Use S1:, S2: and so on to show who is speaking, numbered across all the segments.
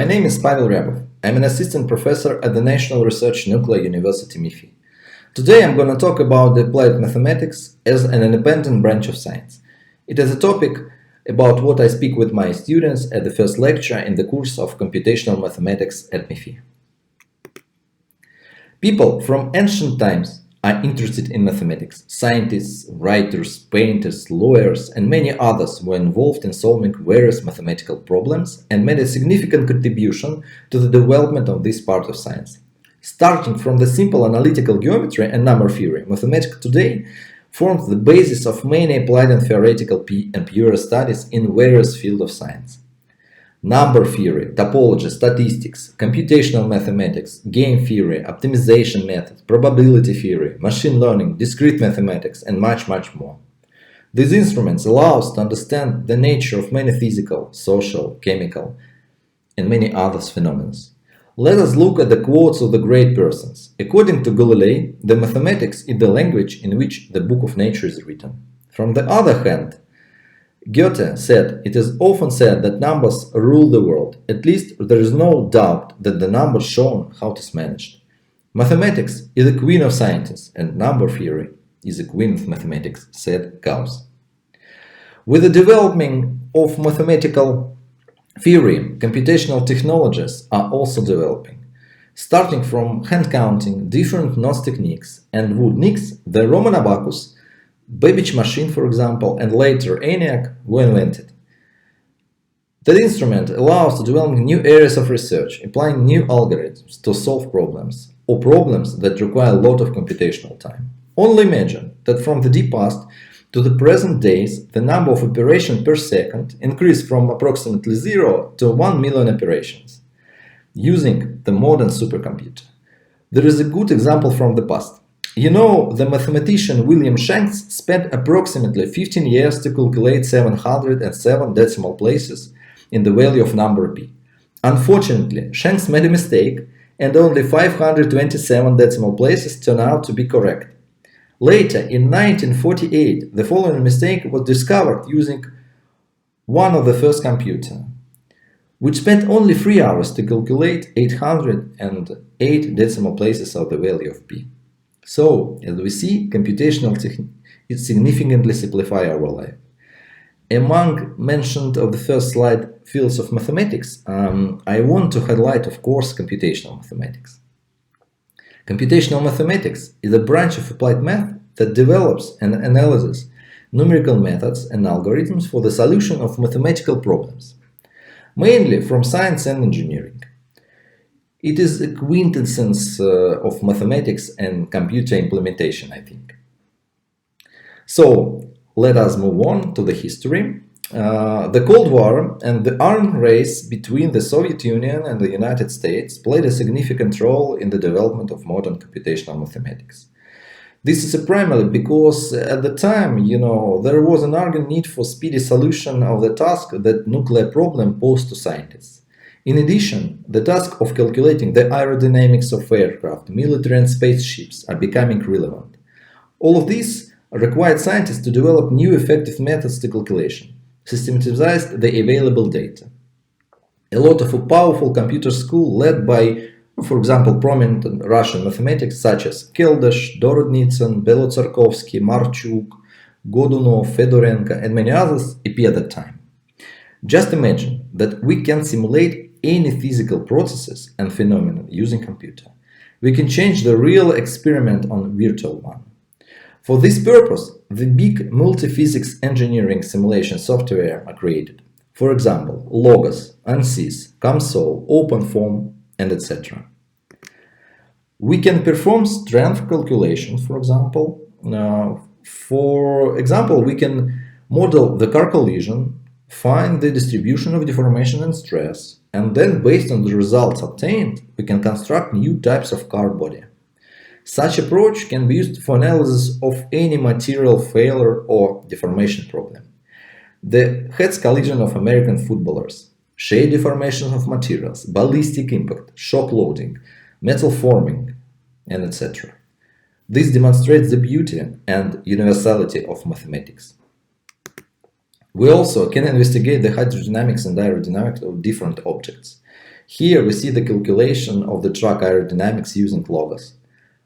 S1: My name is Pavel Ryabov. I'm an assistant professor at the National Research Nuclear University MIFI. Today I'm going to talk about the applied mathematics as an independent branch of science. It is a topic about what I speak with my students at the first lecture in the course of computational mathematics at MIFI. People from ancient times are interested in mathematics. Scientists, writers, painters, lawyers, and many others were involved in solving various mathematical problems and made a significant contribution to the development of this part of science. Starting from the simple analytical geometry and number theory, mathematics today forms the basis of many applied and theoretical and pure studies in various fields of science. Number theory, topology, statistics, computational mathematics, game theory, optimization methods, probability theory, machine learning, discrete mathematics, and much more. These instruments allow us to understand the nature of many physical, social, chemical, and many other phenomena. Let us look at the quotes of the great persons. According to Galilei, the mathematics is the language in which the book of nature is written. From the other hand, Goethe said, "It is often said that numbers rule the world. At least there is no doubt that the numbers shown how it is managed. Mathematics is the queen of scientists, and number theory is the queen of mathematics," said Gauss. With the development of mathematical theory, computational technologies are also developing. Starting from hand counting, different knots techniques, and wood nicks, the Roman abacus, Babbage machine, for example, and later ENIAC were invented. That instrument allows to develop new areas of research, applying new algorithms to solve problems, or problems that require a lot of computational time. Only imagine that from the deep past to the present days, the number of operations per second increased from approximately 0 to 1 million operations, using the modern supercomputer. There is a good example from the past. You know, the mathematician William Shanks spent approximately 15 years to calculate 707 decimal places in the value of number p. Unfortunately, Shanks made a mistake, and only 527 decimal places turned out to be correct. Later, in 1948, the following mistake was discovered using one of the first computers, which spent only 3 hours to calculate 808 decimal places of the value of p. So, as we see, computational techniques significantly simplify our life. Among mentioned of the first slide fields of mathematics, I want to highlight, of course, computational mathematics. Computational mathematics is a branch of applied math that develops and analyzes numerical methods and algorithms for the solution of mathematical problems, mainly from science and engineering. It is a quintessence of mathematics and computer implementation, I think. So, let us move on to the history. The Cold War and the arms race between the Soviet Union and the United States played a significant role in the development of modern computational mathematics. This is primarily because at the time, there was an urgent need for speedy solution of the task that nuclear problem posed to scientists. In addition, the task of calculating the aerodynamics of aircraft, military and spaceships are becoming relevant. All of this required scientists to develop new effective methods to calculation, systematize the available data. A lot of a powerful computer school led by, for example, prominent Russian mathematics such as Keldysh, Dorodnitsyn, Belotsarkovsky, Marchuk, Godunov, Fedorenko, and many others appeared at that time. Just imagine that we can simulate any physical processes and phenomena using computer. We can change the real experiment on virtual one. For this purpose, the big multi-physics engineering simulation software are created. For example, Logos, ANSYS, COMSOL, OpenFOAM, and etc. We can perform strength calculations, for example. We can model the car collision, find the distribution of deformation and stress, and then based on the results obtained, we can construct new types of car body. Such approach can be used for analysis of any material failure or deformation problem. The head collision of American footballers, shade deformation of materials, ballistic impact, shock loading, metal forming, and etc. This demonstrates the beauty and universality of mathematics. We also can investigate the hydrodynamics and aerodynamics of different objects. Here we see the calculation of the track aerodynamics using logos.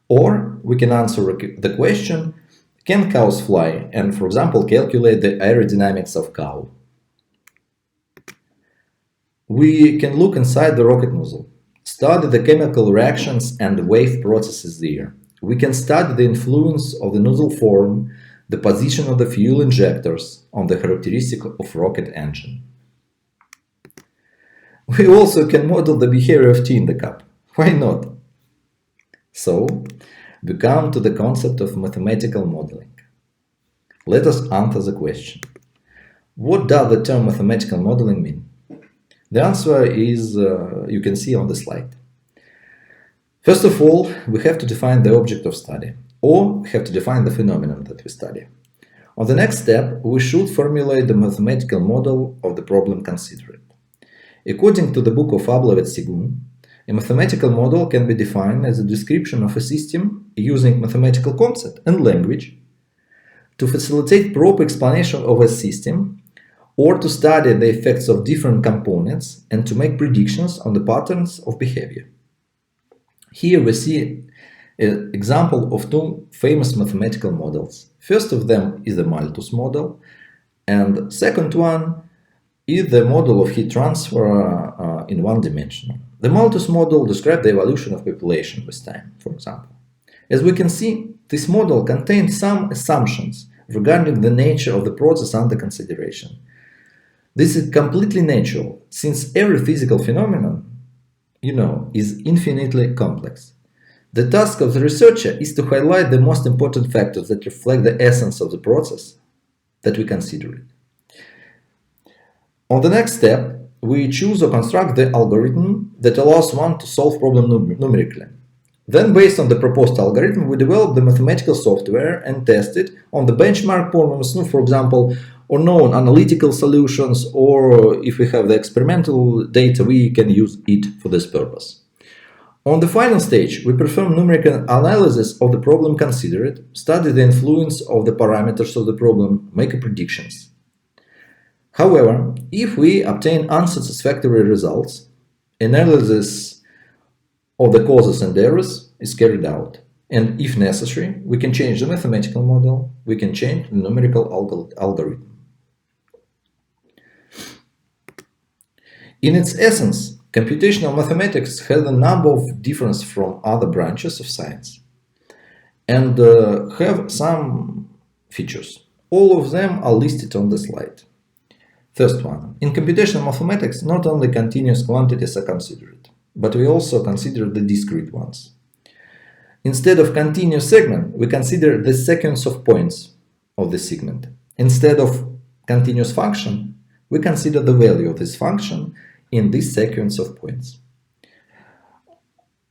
S1: Or we can answer the question, can cows fly? And, for example, calculate the aerodynamics of cow. We can look inside the rocket nozzle, study the chemical reactions and wave processes there. We can study the influence of the nozzle form, the position of the fuel injectors on the characteristic of rocket engine. We also can model the behavior of tea in the cup. Why not? So, we come to the concept of mathematical modeling. Let us answer the question. What does the term mathematical modeling mean? The answer is, you can see on the slide. First of all, we have to define the object of study, or we have to define the phenomenon that we study. On the next step, we should formulate the mathematical model of the problem considered. According to the book of Ablovitz-Sigun, a mathematical model can be defined as a description of a system using mathematical concept and language to facilitate proper explanation of a system, or to study the effects of different components and to make predictions on the patterns of behavior. Here we see an example of two famous mathematical models. First of them is the Maltose model, and the second one is the model of heat transfer in one dimension. The Maltose model describes the evolution of population with time, for example. As we can see, this model contains some assumptions regarding the nature of the process under consideration. This is completely natural, since every physical phenomenon, is infinitely complex. The task of the researcher is to highlight the most important factors that reflect the essence of the process that we consider it. On the next step, we choose or construct the algorithm that allows one to solve problem numerically. Then, based on the proposed algorithm, we develop the mathematical software and test it on the benchmark problems, for example, or known analytical solutions, or if we have the experimental data, we can use it for this purpose. On the final stage, we perform numerical analysis of the problem considered, study the influence of the parameters of the problem, make predictions. However, if we obtain unsatisfactory results, analysis of the causes and errors is carried out. And if necessary, we can change the mathematical model, we can change the numerical algorithm. In its essence, computational mathematics has a number of differences from other branches of science and have some features. All of them are listed on the slide. First one, in computational mathematics, not only continuous quantities are considered, but we also consider the discrete ones. Instead of continuous segment, we consider the sequence of points of the segment. Instead of continuous function, we consider the value of this function in this sequence of points.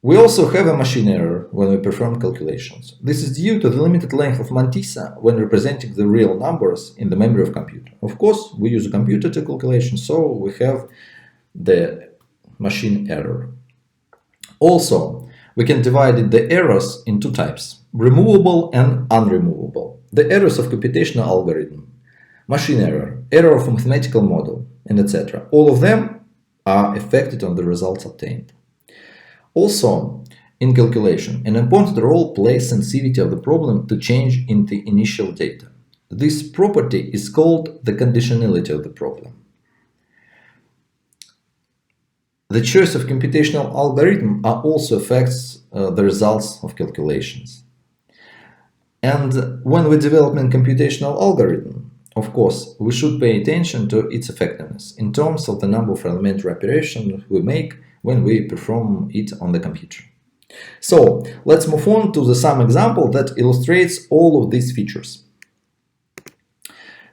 S1: We also have a machine error when we perform calculations. This is due to the limited length of mantissa when representing the real numbers in the memory of computer. Of course, we use a computer to calculation, so we have the machine error. Also, we can divide the errors in two types, removable and unremovable. The errors of computational algorithm, machine error, error of a mathematical model, and etc. All of them are affected on the results obtained. Also, in calculation, an important role plays sensitivity of the problem to change in the initial data. This property is called the conditionality of the problem. The choice of computational algorithm also affects the results of calculations. And when we develop a computational algorithm, of course, we should pay attention to its effectiveness in terms of the number of elementary operations we make when we perform it on the computer. So, let's move on to some example that illustrates all of these features.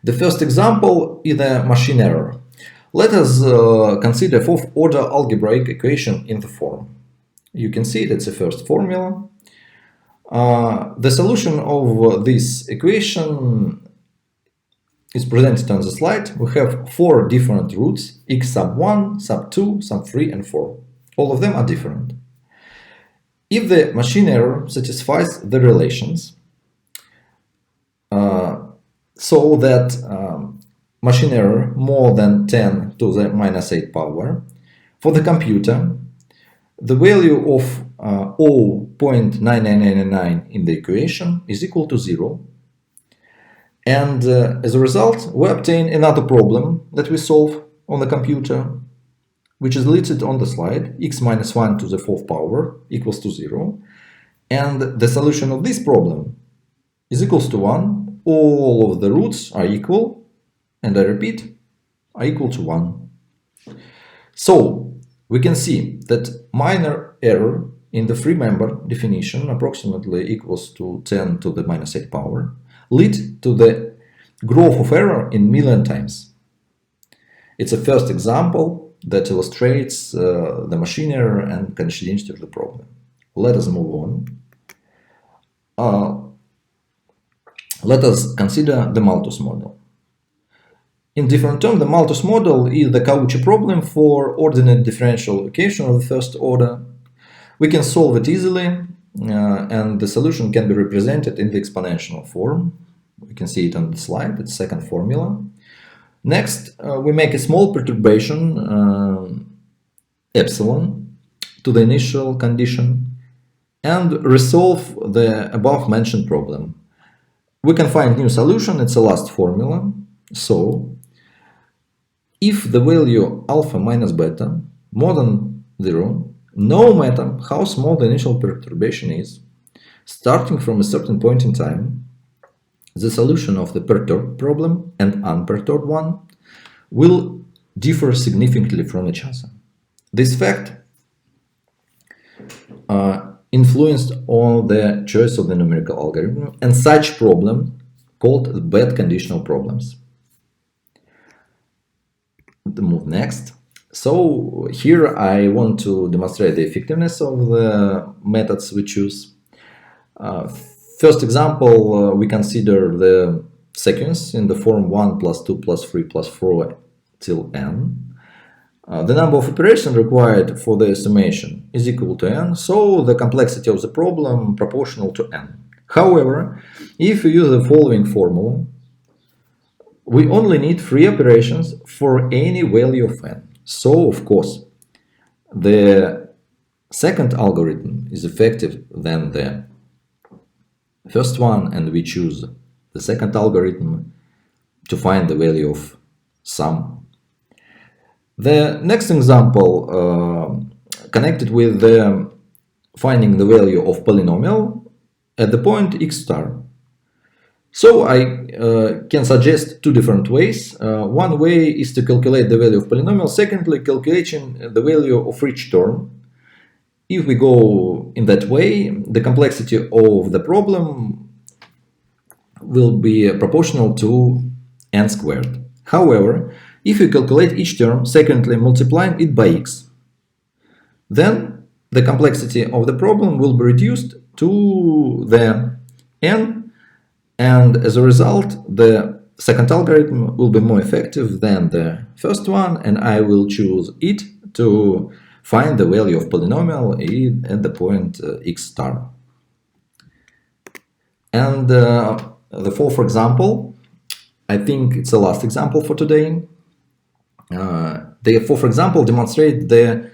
S1: The first example is a machine error. Let us consider fourth-order algebraic equation in the form. You can see that's the first formula. The solution of this equation is presented on the slide. We have four different roots, x sub 1, sub 2, sub 3, and 4. All of them are different. If the machine error satisfies the relations, so that machine error more than 10 to the minus 8 power, For the computer, the value of 0.9999 in the equation is equal to 0. And as a result, we obtain another problem that we solve on the computer, which is listed on the slide, x minus 1 to the 4th power equals to 0. And the solution of this problem is equals to 1. All of the roots are equal, and I repeat, are equal to 1. So we can see that minor error in the three-member definition, approximately equals to 10 to the minus 8 power, lead to the growth of error in million times. It's a first example that illustrates the machine error and continuity of the problem. Let us move on. Let us consider the Maltose model. In different terms, the Maltose model is the Cauchy problem for ordinate differential equation of the first order. We can solve it easily, and the solution can be represented in the exponential form. We can see it on the slide, it's the second formula. Next, we make a small perturbation, epsilon, to the initial condition and resolve the above mentioned problem. We can find new solution, it's the last formula. So, if the value alpha minus beta more than 0, no matter how small the initial perturbation is, starting from a certain point in time, the solution of the perturbed problem and unperturbed one will differ significantly from each other. This fact influenced on the choice of the numerical algorithm and such problem called bad conditional problems. Move next. So here I want to demonstrate the effectiveness of the methods we choose. First example, we consider the sequence in the form 1 plus 2 plus 3 plus 4 till n. The number of operations required for the summation is equal to n, so the complexity of the problem proportional to n. However, if we use the following formula, we only need 3 operations for any value of n. So, of course, the second algorithm is effective than the first one, and we choose the second algorithm to find the value of sum. The next example connected with the finding the value of polynomial at the point x star. So I can suggest 2 different ways. One way is to calculate the value of polynomial. Secondly, calculating the value of each term. If we go in that way, the complexity of the problem will be proportional to n squared. However, if we calculate each term, secondly multiplying it by x, then the complexity of the problem will be reduced to the n, and as a result, the second algorithm will be more effective than the first one, and I will choose it to find the value of polynomial at the point x star. And the fourth example, I think it's the last example for today. The fourth example demonstrates the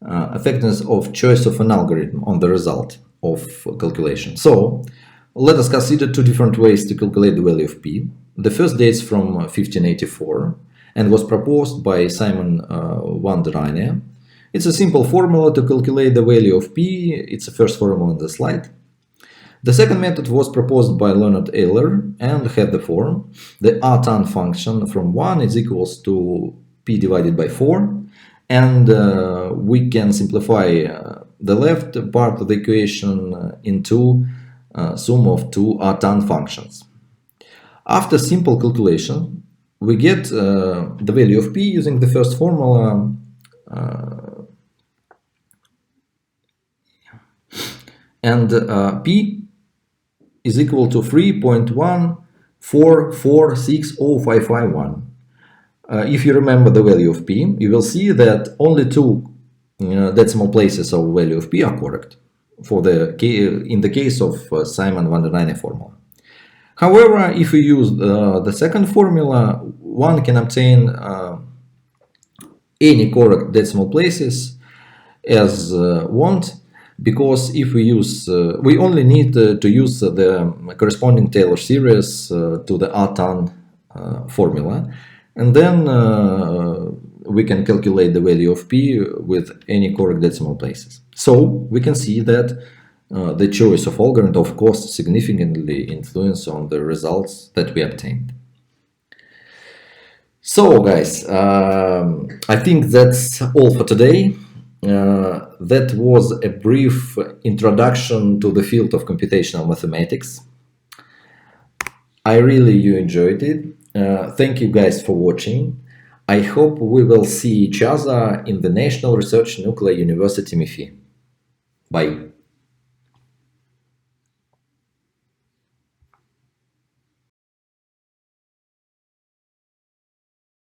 S1: effectiveness of choice of an algorithm on the result of calculation. So let us consider 2 different ways to calculate the value of p. The first dates from 1584 and was proposed by Simon van der Reyne. It's a simple formula to calculate the value of p. It's the first formula on the slide. The second method was proposed by Leonard Euler and had the form: the R-tan function from 1 is equals to p divided by 4, and we can simplify the left part of the equation into sum of 2 R-tan functions. After simple calculation, we get the value of p using the first formula, and p is equal to 3.1446051. If you remember the value of p, you will see that only 2 decimal places of value of p are correct for in the case of Simon van der Reyne formula. However, if we use the second formula, one can obtain any correct decimal places as want, because if we use, we only need to use the corresponding Taylor series to the ATAN formula, and then we can calculate the value of p with any correct decimal places. So we can see that the choice of algorithm, of course, significantly influence on the results that we obtained. So, guys, I think that's all for today. That was a brief introduction to the field of computational mathematics. I really enjoyed it. Thank you guys for watching. I hope we will see each other in the National Research Nuclear University MIFI. Bye.